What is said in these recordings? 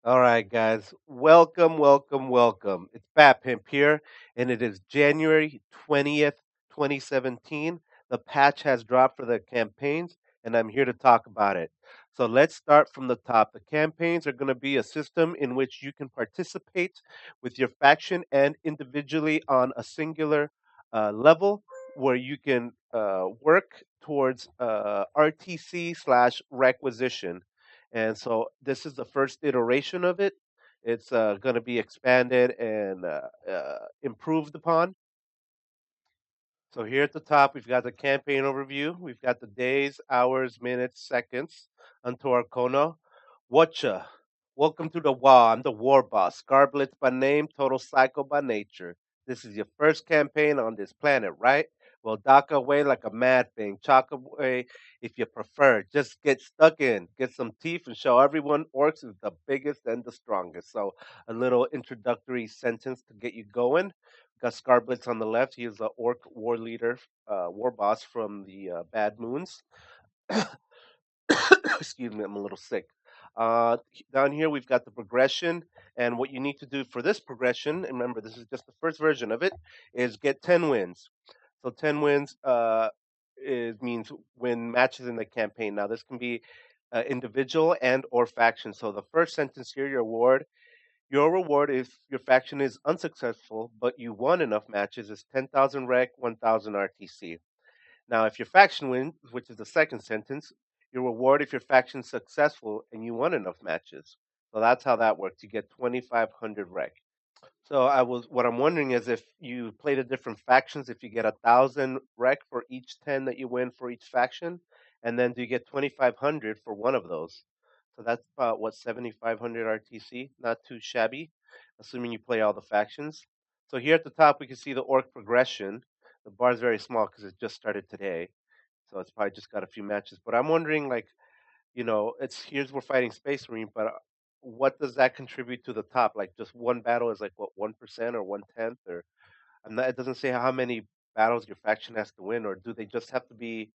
All right, guys. Welcome, welcome, welcome. It's Bat Pimp here, and it is January 20th, 2017. The patch has dropped for the campaigns, and I'm here to talk about it. So let's start from the top. The campaigns are going to be a system in which you can participate with your faction and individually on a singular level where you can work towards RTC slash requisition, and so this is the first iteration of it. It's going to be expanded and improved upon. So here at the top, we've got the campaign overview. We've got the days, hours, minutes, seconds unto Arcona. Whatcha? Welcome to the WA. I'm the war boss. Scarblitz by name, total psycho by nature. This is your first campaign on this planet, right? Well, dock away like a mad thing. Chalk away if you prefer. Just get stuck in, get some teeth, and show everyone orcs is the biggest and the strongest. So, a little introductory sentence to get you going. Got Scarblitz on the left. He is the orc war leader, war boss from the Bad Moons. Excuse me, I'm a little sick. Down here, we've got the progression, and what you need to do for this progression, and remember, this is just the first version of it, is get 10 wins. So 10 wins means win matches in the campaign. Now, this can be individual and or faction. So the first sentence here, your reward if your faction is unsuccessful, but you won enough matches, is 10,000 rec, 1,000 RTC. Now, if your faction wins, which is the second sentence, your reward if your faction is successful and you won enough matches. So that's how that works. You get 2,500 rec. So what I'm wondering is if you play the different factions, if you get 1,000 rec for each 10 that you win for each faction, and then do you get 2,500 for one of those? So that's about what 7,500 RTC. Not too shabby, assuming you play all the factions. So here at the top we can see the orc progression. The bar is very small because it just started today, so it's probably just got a few matches. But I'm wondering, like, it's here's we're fighting Space Marine, but what does that contribute to the top? Like, just one battle is like what 1% or 1/10, or I'm not. It doesn't say how many battles your faction has to win, or do they just have to be?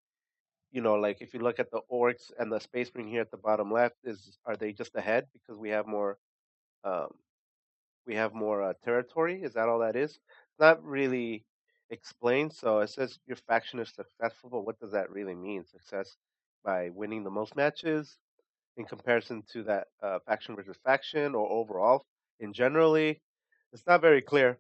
Like if you look at the orcs and the Space Marine here at the bottom left, is are they just ahead because um, we have more territory? Is that all that is? It's not really explained. So it says your faction is successful, but what does that really mean? Success by winning the most matches in comparison to that faction versus faction or overall in generally? It's not very clear.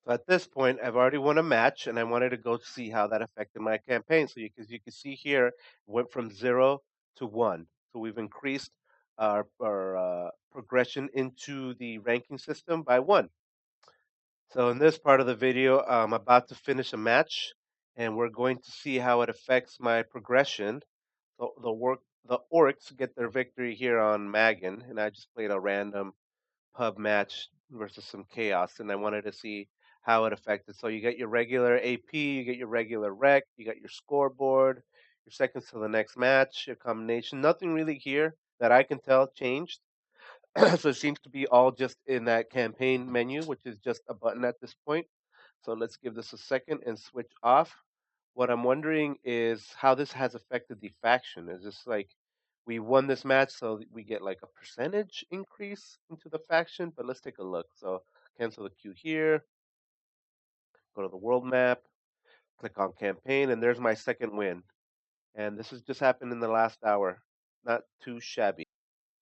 So at this point, I've already won a match, and I wanted to go see how that affected my campaign. So you can see here, it went from 0 to 1. So we've increased our progression into the ranking system by 1. So in this part of the video, I'm about to finish a match, and we're going to see how it affects my progression. So the orcs get their victory here on Magan, and I just played a random pub match versus some chaos, and I wanted to see how it affected. So you get your regular AP, you get your regular rec, you got your scoreboard, your seconds to the next match, your combination. Nothing really here that I can tell changed. So it seems to be all just in that campaign menu, which is just a button at this point. So let's give this a second and switch off. What I'm wondering is how this has affected the faction. Is this like we won this match, so we get like a percentage increase into the faction? But let's take a look. So cancel the queue here, go to the world map, click on campaign, and there's my second win. And this has just happened in the last hour. Not too shabby.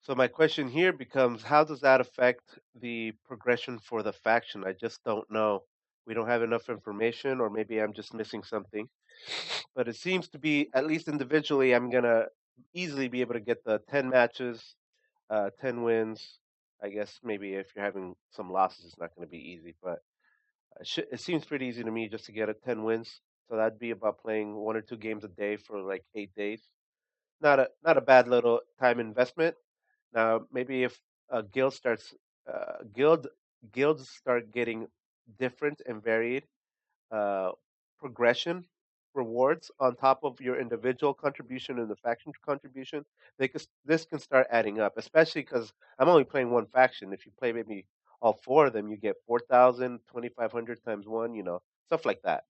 So my question here becomes, how does that affect the progression for the faction? I just don't know. We don't have enough information, or maybe I'm just missing something. But it seems to be, at least individually, I'm gonna easily be able to get the 10 matches, 10 wins. I guess maybe if you're having some losses, it's not going to be easy, but it seems pretty easy to me just to get a 10 wins. So that'd be about playing 1 or 2 games a day for like 8 days. Not a bad little time investment. Now, maybe if a guild starts, guild guilds start getting different and varied uh, progression rewards on top of your individual contribution and the faction contribution, this can start adding up. Especially because I'm only playing one faction. If you play maybe all 4 of them, you get 4,000, 2,500 times one. Stuff like that.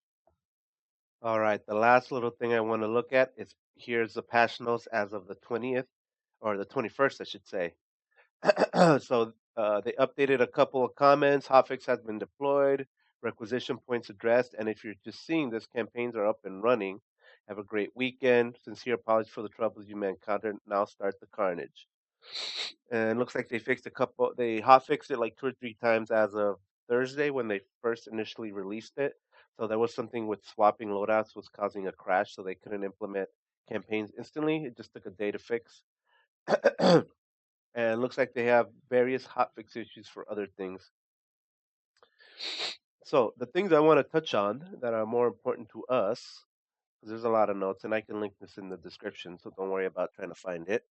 All right, the last little thing I want to look at is here's the patch notes as of the 20th or the 21st, I should say. So they updated a couple of comments. Hotfix has been deployed, requisition points addressed, and if you're just seeing this, campaigns are up and running. Have a great weekend. Sincere apologies for the troubles you may encounter. Now start the carnage. And it looks like they fixed a couple. They hotfixed it like two or three times as of Thursday when they first initially released it. So there was something with swapping loadouts was causing a crash, so they couldn't implement campaigns instantly. It just took a day to fix. And it looks like they have various hotfix issues for other things. So the things I want to touch on that are more important to us, because there's a lot of notes, and I can link this in the description, so don't worry about trying to find it.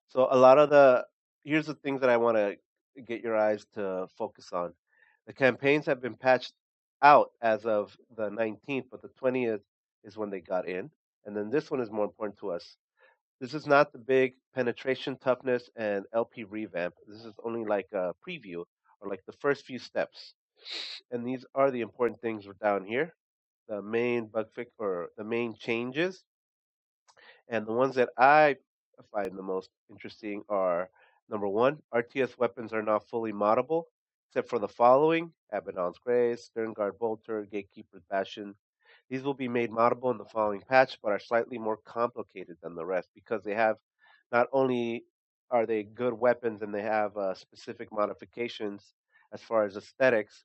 So a lot of the here's the things that I want to get your eyes to focus on. The campaigns have been patched out as of the 19th, but the 20th is when they got in. And then this one is more important to us. This is not the big penetration, toughness, and LP revamp. This is only like a preview or like the first few steps. And these are the important things down here. The main bug fix or the main changes. And the ones that I find the most interesting are number one, RTS weapons are now fully moddable, except for the following: Abaddon's Grace, Sternguard Bolter, Gatekeeper's Bastion. These will be made moddable in the following patch, but are slightly more complicated than the rest because they have not only are they good weapons and they have specific modifications as far as aesthetics,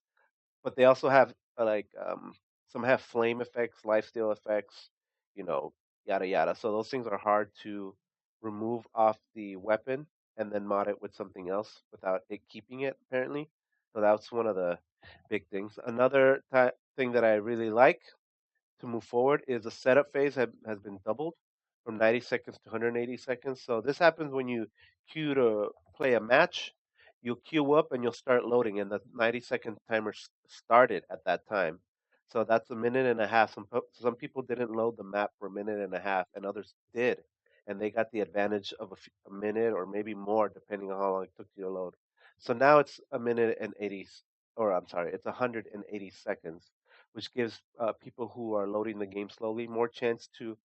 but they also have some have flame effects, lifesteal effects, you know, yada yada. So those things are hard to remove off the weapon and then mod it with something else without it keeping it apparently. So that's one of the big things. Another thing that I really like to move forward is the setup phase has been doubled from 90 seconds to 180 seconds. So this happens when you queue to play a match. You'll queue up and you'll start loading, and the 90-second timer started at that time. So that's a minute and a half. Some people didn't load the map for a minute and a half, and others did, and they got the advantage of a minute or maybe more, depending on how long it took you to load. So now it's a minute and 80, or I'm sorry, it's 180 seconds, which gives people who are loading the game slowly more chance to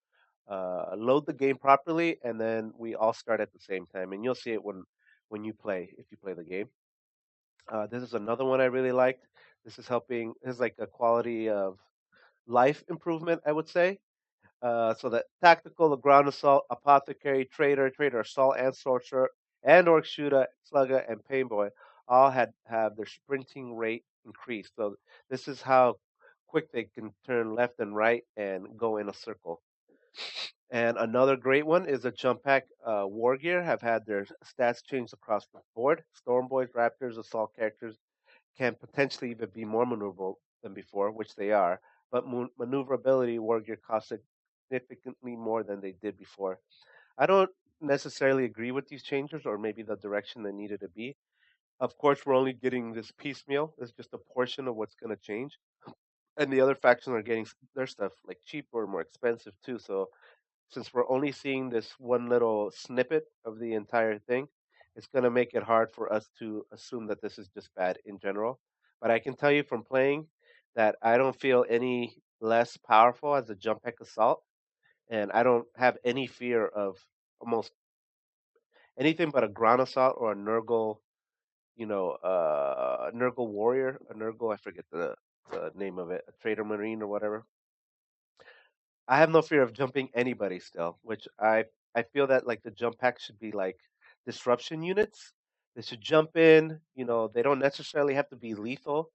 load the game properly, and then we all start at the same time. And you'll see it when you play if you play the game. This is another one I really liked. This is helping. This is like a quality of life improvement, I would say. So the tactical, the ground assault, apothecary, trader assault, and sorcerer, and orc shooter, slugger, and painboy all had have their sprinting rate increased. So this is how quick they can turn left and right and go in a circle. And another great one is the Jump Pack War Gear have had their stats changed across the board. Storm Boys, Raptors, Assault characters can potentially even be more maneuverable than before, which they are. But maneuverability War Gear costs significantly more than they did before. I don't necessarily agree with these changes or maybe the direction they needed to be. Of course, we're only getting this piecemeal. It's just a portion of what's going to change. And the other factions are getting their stuff like cheaper or more expensive too. So since we're only seeing this one little snippet of the entire thing, it's going to make it hard for us to assume that this is just bad in general. But I can tell you from playing that I don't feel any less powerful as a jump heck assault, and I don't have any fear of almost anything but a ground assault or a Nurgle, Nurgle warrior, a Nurgle, I forget the name of it, a trader marine or whatever. I have no fear of jumping anybody still, which I feel that like the jump pack should be like disruption units. They should jump in. They don't necessarily have to be lethal.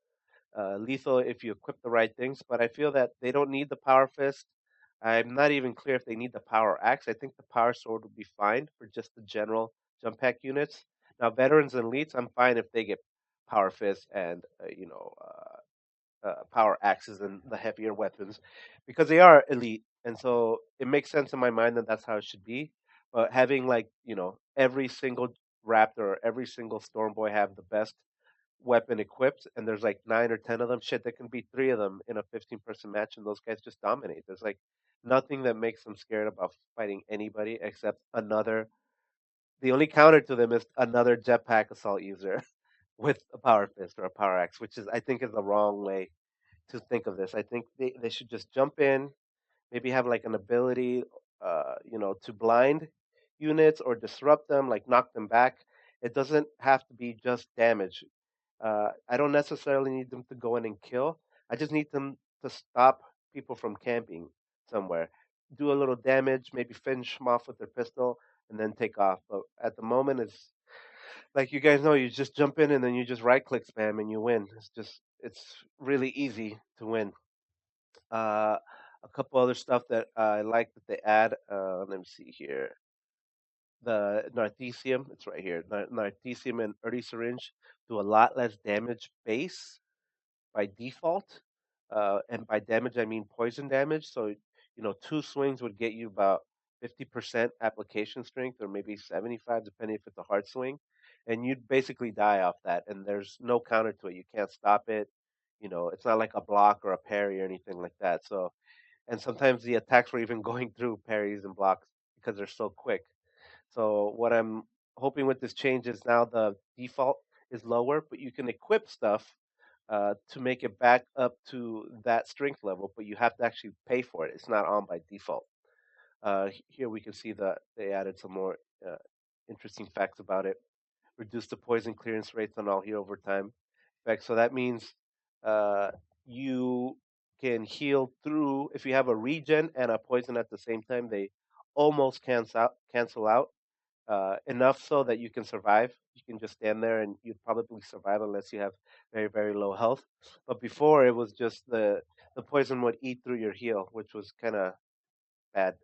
Lethal if you equip the right things, but I feel that they don't need the power fist. I'm not even clear if they need the power axe. I think the power sword would be fine for just the general jump pack units. Now, veterans and elites, I'm fine if they get power fist and power axes and the heavier weapons because they are elite. And so it makes sense in my mind that that's how it should be. But having like, every single raptor or every single storm boy have the best weapon equipped and there's like 9 or 10 of them, shit, there can be 3 of them in a 15-person match and those guys just dominate. There's like nothing that makes them scared about fighting anybody except the only counter to them is another jetpack assault user with a power fist or a power axe, which is I think is the wrong way to think of this. I think they should just jump in, maybe have like an ability, to blind. units or disrupt them, like knock them back. It doesn't have to be just damage. I don't necessarily need them to go in and kill. I just need them to stop people from camping somewhere. Do a little damage, maybe finish them off with their pistol, and then take off. But at the moment, it's like you guys know, you just jump in and then you just right click spam and you win. It's really easy to win. Uh, a couple other stuff that I like that they add. Let me see here. The Narthecium, it's right here. Narthecium and Earthy Syringe do a lot less damage base by default. And by damage, I mean poison damage. So, two swings would get you about 50% application strength or maybe 75, depending if it's a hard swing. And you'd basically die off that. And there's no counter to it. You can't stop it. It's not like a block or a parry or anything like that. So, and sometimes the attacks were even going through parries and blocks because they're so quick. So what I'm hoping with this change is now the default is lower, but you can equip stuff to make it back up to that strength level, but you have to actually pay for it. It's not on by default. Here we can see that they added some more uh, interesting facts about it. Reduce the poison clearance rates on all heal over time effects. So that means uh, you can heal through if you have a regen and a poison at the same time. They almost cancel out enough so that you can survive. You can just stand there and you'd probably survive unless you have very, very low health. But before it was just the poison would eat through your heal, which was kind of bad.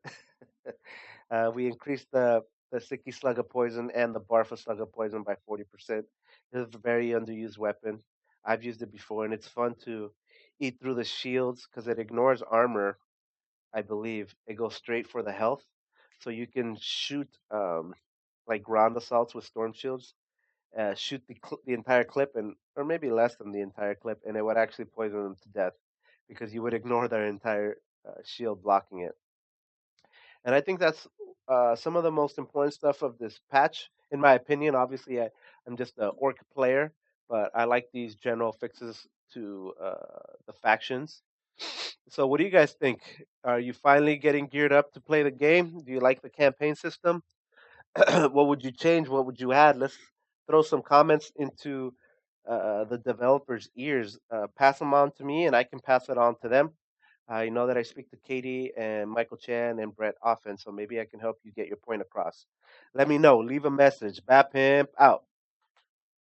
We increased the Sticky Slug of Poison and the Barfa Slug of Poison by 40%. It's a very underused weapon. I've used it before, and it's fun to eat through the shields because it ignores armor. I believe it goes straight for the health, so you can shoot like ground assaults with storm shields. Shoot the entire clip, and or maybe less than the entire clip, and it would actually poison them to death because you would ignore their entire shield blocking it. And I think that's some of the most important stuff of this patch, in my opinion. Obviously, I'm just an orc player, but I like these general fixes to the factions. So, what do you guys think? Are you finally getting geared up to play the game? Do you like the campaign system? What would you change? What would you add? Let's throw some comments into the developers' ears. Pass them on to me, and I can pass it on to them. I know that I speak to Katie and Michael Chan and Brett often, so maybe I can help you get your point across. Let me know. Leave a message. Bap Pimp out.